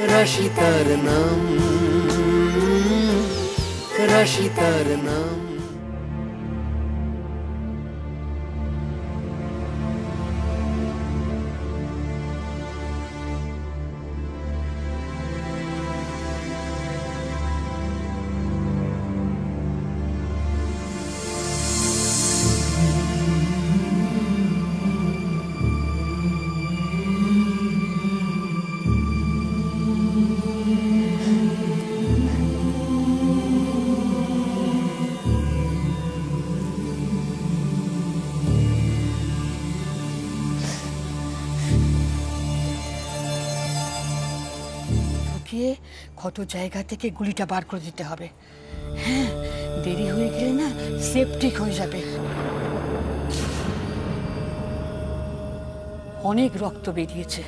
রাশিতার নাম, রাশিতার নাম। কত জায়গা থেকে গুলিটা বার করে দিতে হবে। হ্যাঁ, দেরি হয়ে গেলে না সেপটিক হয়ে যাবে। অনেক রক্ত বেরিয়েছে,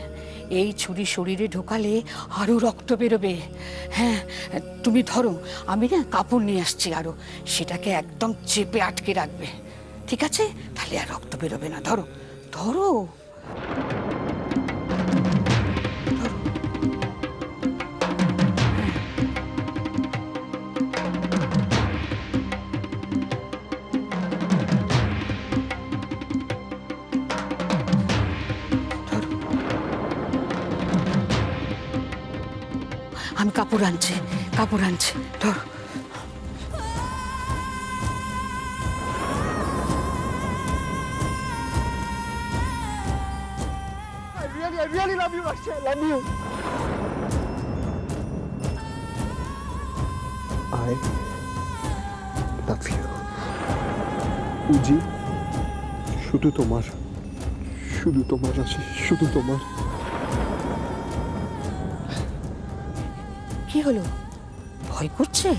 এই ছুরি শরীরে ঢোকালে আরো রক্ত বেরোবে। হ্যাঁ, তুমি ধরো, আমি না কাপড় নিয়ে আসছি আরো, সেটাকে একদম চেপে আটকে রাখবে, ঠিক আছে? তাহলে আর রক্ত বেরোবে না। ধরো ধরো। আমি কাপড় আনছি, কাপড় আনছি, ধর। I really love you, Akshay. I love you. I love you. উজি, শুধু তোমার, শুধু তোমার আছে, শুধু তোমার। কি হলো, ভয় করছে?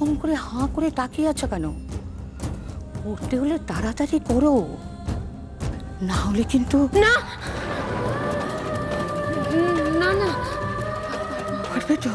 অমন করে হাঁ করে তাকিয়ে আছো কেন? করতে হলে তাড়াতাড়ি করো, না হলে কিন্তু। না না না, পারবে তো?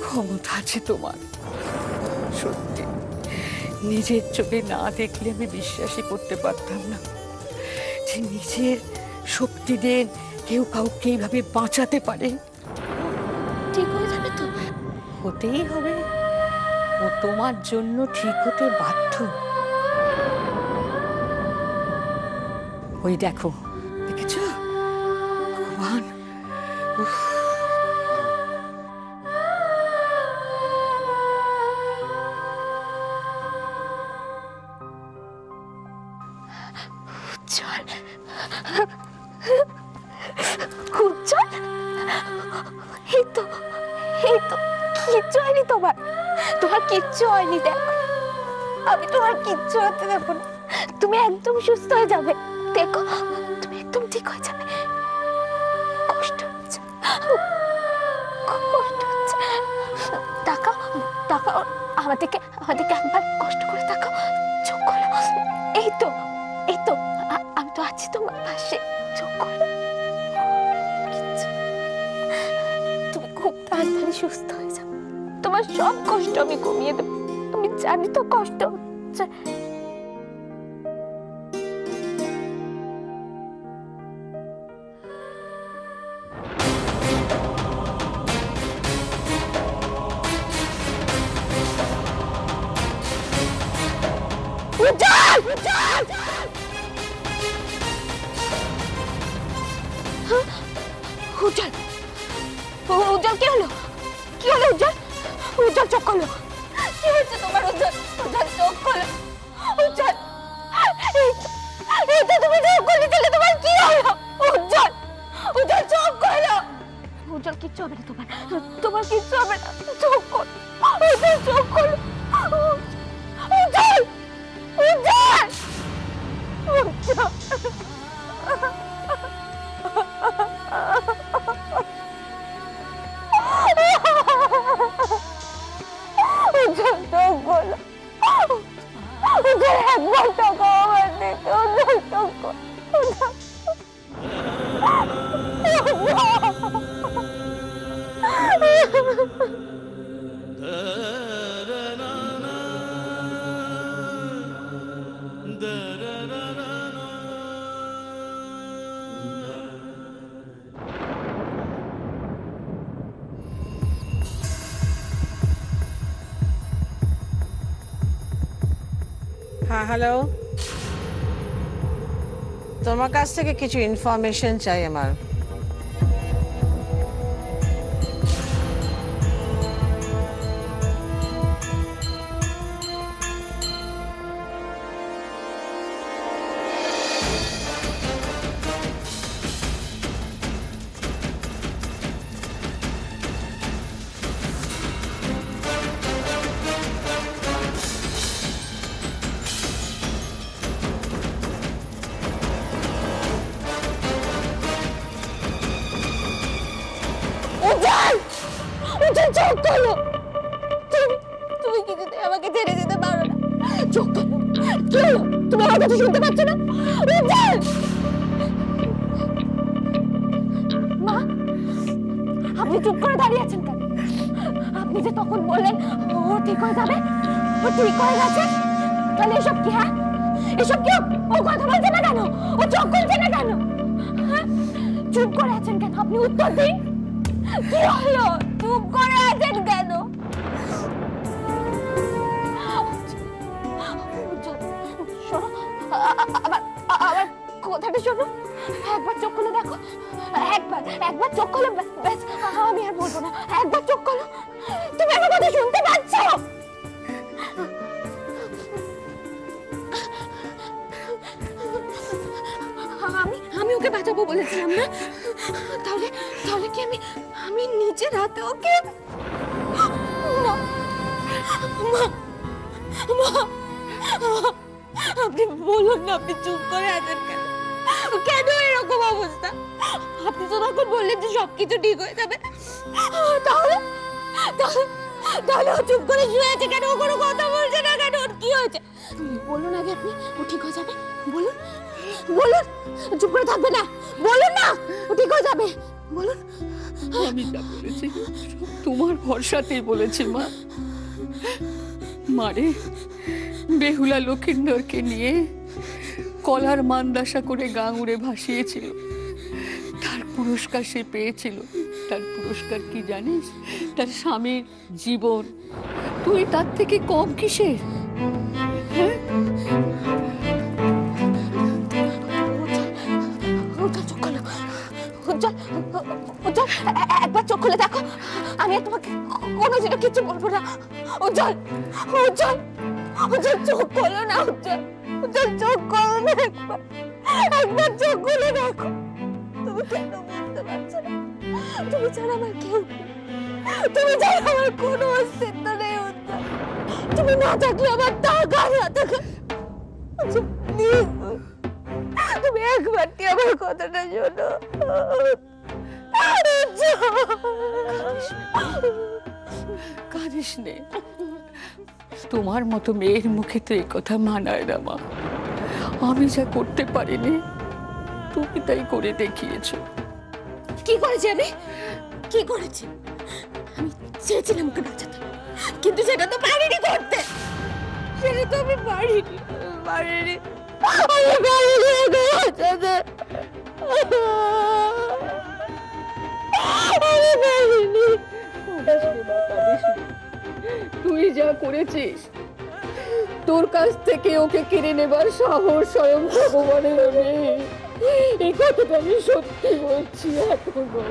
ক্ষমতা আছে তোমার, সত্যি। নিজের চোখে না দেখলে আমি বিশ্বাসই করতে পারতাম না যে নিজের শক্তি দিয়ে কেউ কাউকে এইভাবে বাঁচাতে পারে। ঠিক হয়ে যাবে তো? হতেই হবে, ও তোমার জন্য ঠিক হতে বাধ্য। ওই দেখো, দেখেছো? ভগবান, উজ্জ্বল, এই তো কিচ্ছু হয়নি তোমার, তোমার কিচ্ছু হয়নি। দেখো, আমি তোমার কিচ্ছু হতে দেবো না, তুমি একদম সুস্থ হয়ে যাবে। দেখো, তুমি একদম ঠিক হয়ে যাবে। কষ্ট হচ্ছে, কষ্ট হচ্ছে। তাকাও তাকাও, আমাদেরকে একবার কষ্ট করে তাকাও, চোখ খোলো। এই তো আমি তো আছি তোমার পাশে, চোখ খোলো। তুমি খুব তাড়াতাড়ি সুস্থ হয়ে যাবে, তোমার সব কষ্ট আমি কমিয়ে দেবো। আমি জানি তো কষ্ট হচ্ছে। উজ্জ্বল কি হলো? কি হলো উজ্জ্বল? উজ্জ্বল চোখ খোলো। কি হয়েছে তোমার উজ্জ্বল? উজ্জ্বল চোখ খোলো। উজ্জ্বল এই তো তুমি চোখ খুলেছিলে, তোমার কি হলো? উজ্জ্বল উজ্জ্বল চোখ খোলো। উজ্জ্বল কিচ্ছু হবে না তোমার, তোমার কিচ্ছু হবে না। চোখ খোলো উজ্জ্বল, চোখ খোলো। উজ্জ্বল উজ্জ্বল উজ্জ্বল একবার টাকা আমার দিতে। হ্যাঁ হ্যালো, তোমার কাছ থেকে কিছু ইনফরমেশন চাই আমার। চোখ খোলো। তুমি কিছুতে আমাকে ছেড়ে যেতে পারো না। চোখ খোলো। কি হলো? তুমি আমার কথা শুনতে পাচ্ছ না? মা, আপনি চুপ করে দাঁড়িয়ে আছেন কেন? আপনি যে তখন বললেন ও ঠিক হয়ে যাবে, ও ঠিক হয়ে গেছে, তাহলে এসব কি? হ্যাঁ এসব কি? ও কথা বলছে না কেন? ও চোখ খুলছে না কেন? চুপ করে আছেন কেন? আপনি উত্তর দিন। কি হলো? চুপ করে আছেন কেন? শোনো, আবার কথাটা শোনো। একবার চোখ খুলে দেখো। একবার চোখ খুলে ব্যাস, আমি আর বলবো না। একবার চোখ খোলো। তুমি আমার কথা শুনতে পাচ্ছ? আমি ওকে বাঁচাবো বলেছিলাম না? তাহলে কি আমি নিজের হাতে ওকে? আপনি বলুন না, আপনি চুপ করে আছেন কেন? কেন এরকম অবস্থা? আপনি তো তখন বললেন যে সবকিছু ঠিক হয়ে যাবে, তাহলে ও চুপ করে শুয়ে আছে কেন? ও কোনো কথা বলছে না কেন? ওর কি হয়েছে? বলুন আগে আপনি, ও ঠিক হয়ে যাবে। বলুন বলুন, চুপ করে থাকবে না। বলুন না, ও ঠিক হয়ে যাবে। বলুন। আমি যা বলেছি তোমার ভরসাতেই বলেছি মা। মারে বেহুলা লক্ষিন্দরকে নিয়ে কলার মান্দাসা করে গাঙুড়ে ভাসিয়েছিল, তার পুরস্কার সে পেয়েছিল। তার পুরস্কার কি জানিস? তার স্বামীর জীবন। তুই তার থেকে কম কিসের? একবার চোখ খুলে দেখো। আমি আর তোমাকে কোনো কিছু বলবো না। উজ্জ্বল চোখ খোলো না। উজ্জ্বল চোখ খোলো না। একবার চোখ খুলে দেখো। তুমি কেন বুঝতে পারছো না? তুমি ছাড়া আমার কেউ নেই, তুমি ছাড়া আমার কোনো অস্তিত্ব নেই। উজ্জ্বল, তুমি না থাকলে আমার টাকা না থাকে। তুমি একবারটি আমার কথাটা শোনো। কাঁদিস নে। তোমার মতো মেয়ের মুখে তো এই কথা মানায় না মা। আমি যা করতে পারিনি তুমি তাই করে দেখিয়েছো। কি করেছি আমি? কি করেছি? আমি চেয়েছিলাম ওকে বাঁচাতে, কিন্তু সেটা তো পারিনি করতে। সেটা তো আমি পারিনি। তুই যা করেছিস, তোর কাছ থেকে ওকে কেড়ে নেবার সাহস স্বয়ং ভগবানের নেই। এই কথাটা আমি সত্যি বলছি এখনো।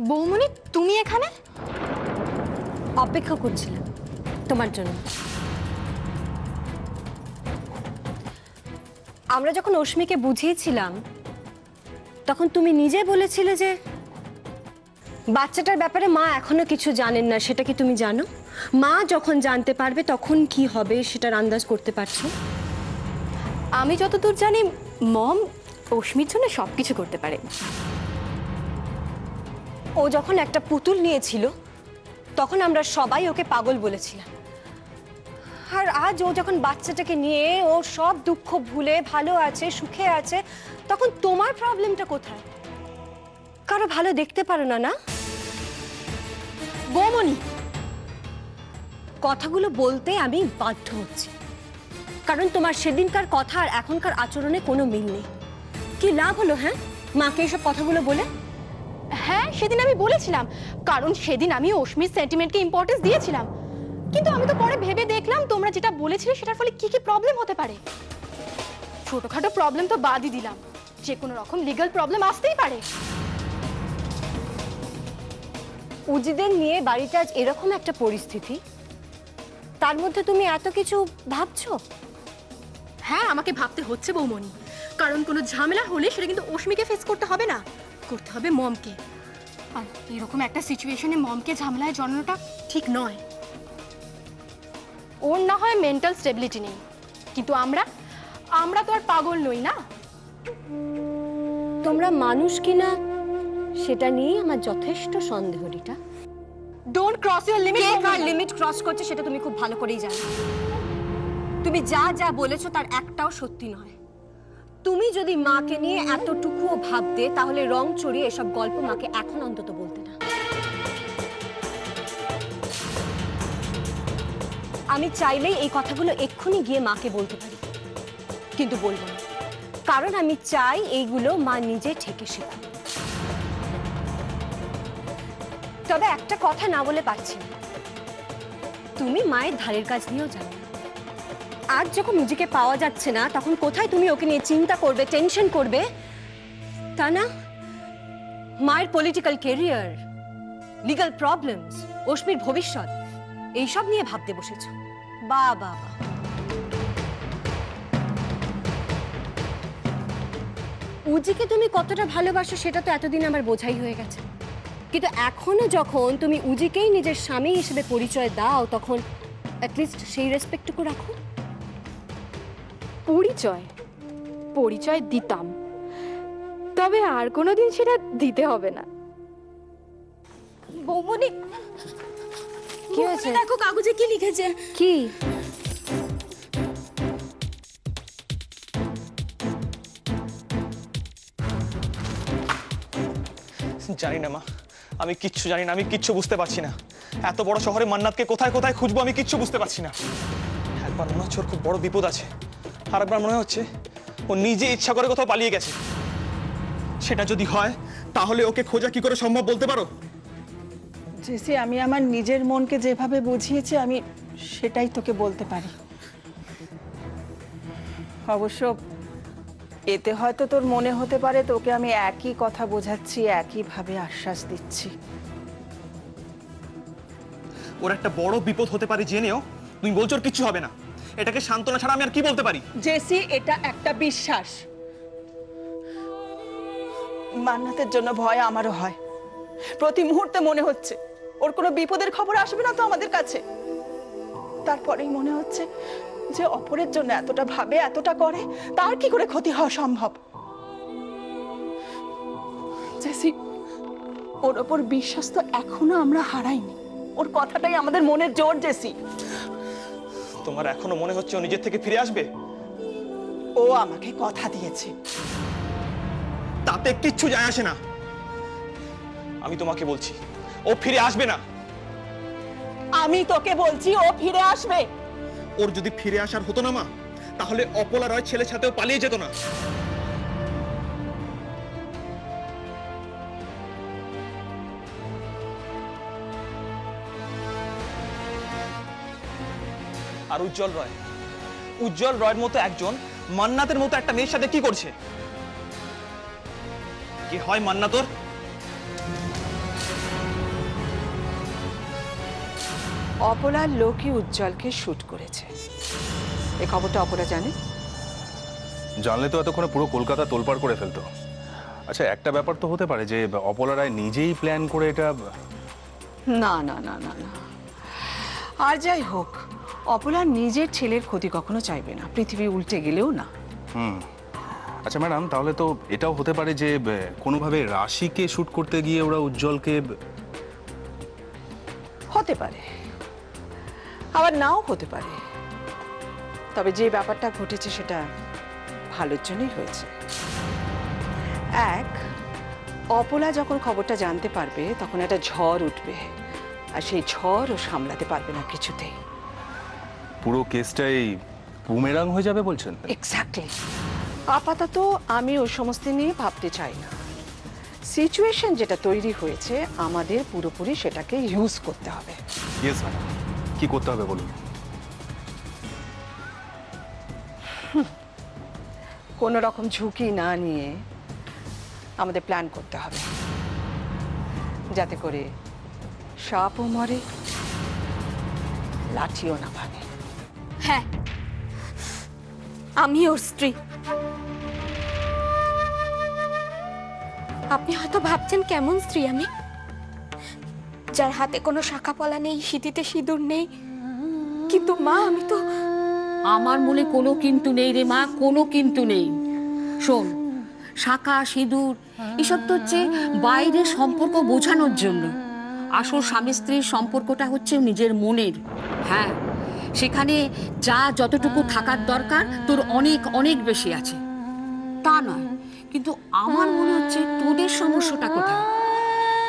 বৌমনি তুমি এখানে? অপেক্ষা করছিলাম তোমার জন্য। আমরা যখন অশ্মিকে বুঝিয়েছিলাম তখন তুমি নিজে বলেছিলে যে বাচ্চাটার ব্যাপারে মা এখনো কিছু জানেন না। সেটা কি তুমি জানো? মা যখন জানতে পারবে তখন কি হবে সেটার আন্দাজ করতে পারছো? আমি যতদূর জানি মম অশ্মির জন্য সবকিছু করতে পারে। ও যখন একটা পুতুল নিয়েছিল তখন আমরা সবাই ওকে পাগল বলেছিলাম। আর আজ ও যখন বাচ্চাটাকে নিয়ে ও সব দুঃখ ভুলে ভালো আছে, সুখে আছে, তখন তোমার প্রবলেমটা কোথায়? কারো ভালো দেখতে পারো না? না বৌমনি, কথাগুলো বলতে আমি বাধ্য হচ্ছি, কারণ তোমার সেদিনকার কথা আর এখনকার আচরণে কোনো মিল নেই। কি লাভ হলো হ্যাঁ মাকে এসব কথাগুলো বলে? হ্যাঁ, সেদিন আমি বলেছিলাম, কারণ সেদিন আমি অশ্মির সেন্টিমেন্টকে ইম্পর্টেন্স দিয়েছিলাম। কিন্তু আমি তো পরে ভেবে দেখলাম তোমরা যেটা বলেছিলে সেটার ফলে কি কি প্রবলেম হতে পারে। ছোটখাটো প্রবলেম তো বাদই দিলাম, যে কোনো রকম লিগ্যাল প্রবলেম আসতেই পারে। উজিদের নিয়ে বাড়িতে আজ এরকম একটা পরিস্থিতি, তার মধ্যে তুমি এত কিছু ভাবছো? হ্যাঁ, আমাকে ভাবতে হচ্ছে বৌমনি, কারণ কোনো ঝামেলা হলে সেটা কিন্তু অশ্মিকে ফেস করতে হবে না, করতে হবে মমকে। আর এরকম একটা সিচুয়েশনে মমকে ঝামেলায় জড়ানোটা ঠিক নয়। ওর না হয় মেন্টাল স্টেবিলিটি নেই, কিন্তু আমরা তো আর পাগল নই না। তোমরা মানুষ কিনা সেটা নিয়ে আমার যথেষ্ট সন্দেহ। Rita, don't cross your limit. K car limit cross করছে সেটা তুমি খুব ভালো করেই জানো। তুমি যা যা বলেছো তার একটাও সত্যি নয়। তুমি যদি মাকে নিয়ে এতটুকুও ভাবতে তাহলে রং চড়িয়ে এসব গল্প মাকে এখন অন্তত বলতে না। আমি চাইলেই এই কথাগুলো এক্ষুনি গিয়ে মাকে বলতে পারি, কিন্তু বলবো না, কারণ আমি চাই এইগুলো মা নিজে ঠেকে শেখো। তবে একটা কথা না বলে পারছি না, তুমি মায়ের ধারের কাজ নিয়েও জানো না। আজ যখন নিজেকে পাওয়া যাচ্ছে না তখন কোথায় তুমি ওকে নিয়ে চিন্তা করবে, টেনশন করবে, তা না মায়ের পলিটিক্যাল ক্যারিয়ার, লিগ্যাল প্রবলেমস, অশ্মির ভবিষ্যৎ এইসব নিয়ে ভাবতে বসেছো। বাহ বাহ বাহ, উজিকে তুমি কতটা ভালোবাসো সেটা তো এতদিন আমার বোঝাই হয়ে গেছে, কিন্তু এখনো যখন তুমি উজিকেই নিজের স্বামী হিসেবে পরিচয় দাও তখন অ্যাটলিস্ট সেই রেসপেক্টটুকু রাখো। পরিচয় দিতাম, তবে আর কোনোদিন সেটা দিতে হবে না। বৌমনি, কি হয়েছে? দেখো কাগজে কি লিখেছে। কি? জানি না মা, আমি কিচ্ছু জানি না, আমি কিচ্ছু বুঝতে পারছি না। এত বড় শহরে মান্নাতকে কোথায় কোথায় খুঁজবো আমি কিচ্ছু বুঝতে পারছি না। একবার মনে হচ্ছে ওর খুব বড় বিপদ আছে, আর একবার মনে হচ্ছে ও নিজে ইচ্ছা করে কোথাও পালিয়ে গেছে। সেটা যদি হয় তাহলে ওকে খোঁজা কি করে সম্ভব বলতে পারো? জেসি, আমি আমার নিজের মনকে যেভাবে বুঝিয়েছি আমি সেটাই তোকে বলতে পারি। অবশ্য এতে হয়তো তোর মনে হতে পারে তোকে আমি একই কথা বোঝাচ্ছি, একইভাবে আশ্বাস দিচ্ছি। ওর একটা বড় বিপদ হতে পারে জেনেও তুমি বলছো ওর কিচ্ছু হবে না। এটাকে সান্ত্বনা ছাড়া আমি আর কি বলতে পারি? জেসি, এটা একটা বিশ্বাস। মান্নাতের জন্য ভয় আমারও হয়। প্রতি মুহূর্তে মনে হচ্ছে ওর কোনো বিপদের খবর আসবে না তো আমাদের কাছে। তারপরেই মনে হচ্ছে যে অপরের জন্য এতটা ভাবে, এতটা করে, তার কি করে ক্ষতি হওয়া সম্ভব। জেসি, ওর ওপর বিশ্বাস তো এখনো আমরা হারাইনি। ওর কথাটাই আমাদের মনের জোর। জেসি, তোমার এখনো মনে হচ্ছে ও নিজের থেকে ফিরে আসবে? ও আমাকে কথা দিয়েছে। তাতে কিচ্ছু যায় আসে না। আমি তোমাকে বলছি ও ফিরে আসবে না। আমি তোকে বলছি ও ফিরে আসবে। ওর যদি ফিরে আসার হতো না মা, তাহলে অপলা রয় ছেলের সাথেও পালিয়ে যেত না। আর উজ্জ্বল রয়ের মতো একজন মান্নাতের মতো একটা মেয়ের সাথে কি করছে? কি হয় মান্না তোর? অপলার লোকই উজ্জ্বলকে শুট করেছে, এই খবরটা অপলা জানে? জানলে তো এতক্ষণে পুরো কলকাতা তোলপাড় করে ফেলতো। আচ্ছা, একটা ব্যাপার তো হতে পারে যে অপলা রায় নিজেই প্ল্যান করে এটা। না না না না না, আর যাই হোক অপলা নিজের ছেলের ক্ষতি কখনো চাইবে না, পৃথিবী উল্টে গেলেও না। আচ্ছা ম্যাডাম, তাহলে তো এটাও হতে পারে যে কোনোভাবে রাশিকে শুট করতে গিয়ে ওরা উজ্জ্বলকে। হতে পারে, আবার নাও হতে পারে, তবে যে ব্যাপারটা ঘটেছে সেটা ভালোর জন্যই হয়েছে। এক, অপলা যখন খবরটা জানতে পারবে তখন একটা ঝড় উঠবে, আর সেই ঝড় ও সামলাতে পারবে না কিছুতেই। পুরো কেসটাই বুমেরাং হয়ে যাবে বলছেন? এক্স্যাক্টলি। আপাতত আমি ওই সমস্ত নিয়ে ভাবতে চাই না। সিচুয়েশন যেটা তৈরি হয়েছে আমাদের পুরোপুরি সেটাকে ইউজ করতে হবে। ইয়েস ম্যাডাম, কি করতে হবে বলুন। কোনো রকম ঝুঁকি না নিয়ে আমাদের প্ল্যান করতে হবে, যাতে করে সাপও মরে, লাঠিও না ভাঙে। হ্যাঁ, আমি ওর স্ত্রী। আপনি হয়তো ভাবছেন কেমন স্ত্রী আমি, যার হাতে কোনো শাখা পলা নেই, সিঁথিতে সিঁদুর নেই, কিন্তু মা আমি তো। আমার মনে কোনো কিন্তু নেই রে মা, কোনো কিন্তু নেই। শোন, শাখা সিঁদুর এসব তো হচ্ছে বাইরের সম্পর্ক বোঝানোর জন্য। আসল স্বামী স্ত্রীর সম্পর্কটা হচ্ছে নিজের মনের। হ্যাঁ, সেখানে যা যতটুকু থাকার দরকার তোর অনেক অনেক বেশি আছে, তা নয়। কিন্তু আমার মনে হচ্ছে তোদের সমস্যাটা কোথায়?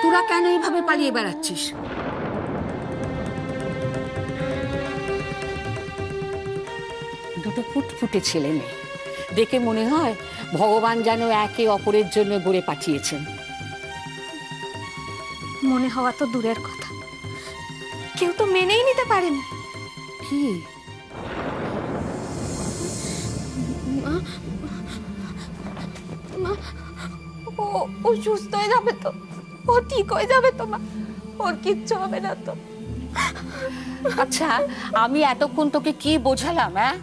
তোরা কেন এইভাবে পালিয়ে বেড়াচ্ছিস? দুটো ফুটফুটে ছেলে মেয়ে দেখে মনে হয় ভগবান যেন একে অপরের জন্য গড়ে পাঠিয়েছেন। মনে হওয়া তো দূরের কথা, কেউ তো মেনেই নিতে পারেনি। কি? মা, ও সুস্থ হয়ে যাবে তো? ও ঠিক হয়ে যাবে তো মা? ওর কিচ্ছু হবে না তো? আচ্ছা, আমি এতক্ষণ তোকে কি বোঝালাম? হ্যাঁ,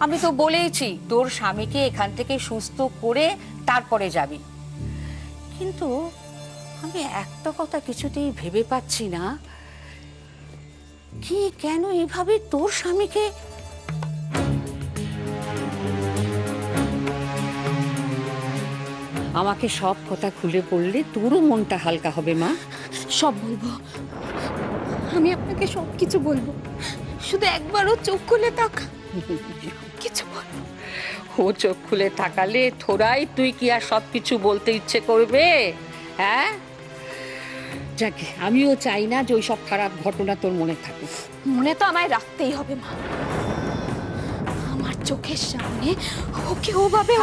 আমি তো বলেইছি তোর স্বামীকে এখান থেকে সুস্থ করে তারপরে যাবি। কিন্তু আমি একটা কথা কিছুতেই ভেবে পাচ্ছি না, কি কেন এভাবে তোর স্বামীকে। আমাকে সব কথা খুলে পড়লে তোরও মনটা হালকা হবে মা। সব বলবো, আমি আপনাকে সব কিছু বলবো, শুধু একবারও চোখ খুলে তাকা, কিছু বলবো। ও চোখ খুলে তাকালে থোড়াই তুই কি আর সবকিছু বলতে ইচ্ছে করবে? হ্যাঁ, যাকে আমিও চাই না যে ওই সব খারাপ ঘটনা তোর মনে থাকুক। মনে তো আমায় রাখতেই হবে মা, আমার চোখের সামনে ওকে ওভাবে।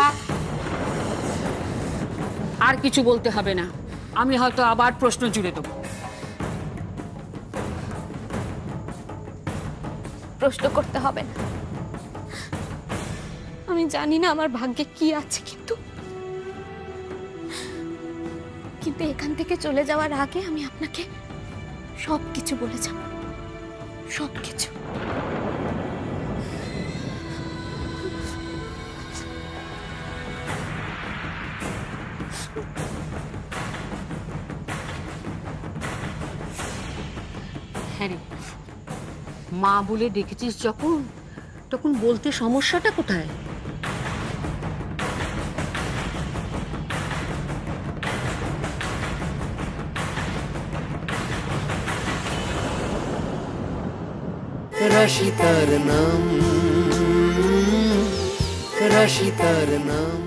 আর কিছু বলতে হবে না, আমি হয়তো আবার প্রশ্ন জুড়ে দেবো। প্রশ্ন করতে হবে না, আমি জানি না আমার ভাগ্যে কি আছে, কিন্তু এখান থেকে চলে যাওয়ার আগে আমি আপনাকে সবকিছু বলে যাব, সবকিছু। হ্যাঁ রে, মা বলে ডেকেছিস যখন, তখন বলতে সমস্যাটা কোথায়? রাশি তার নাম, রাশি তার নাম।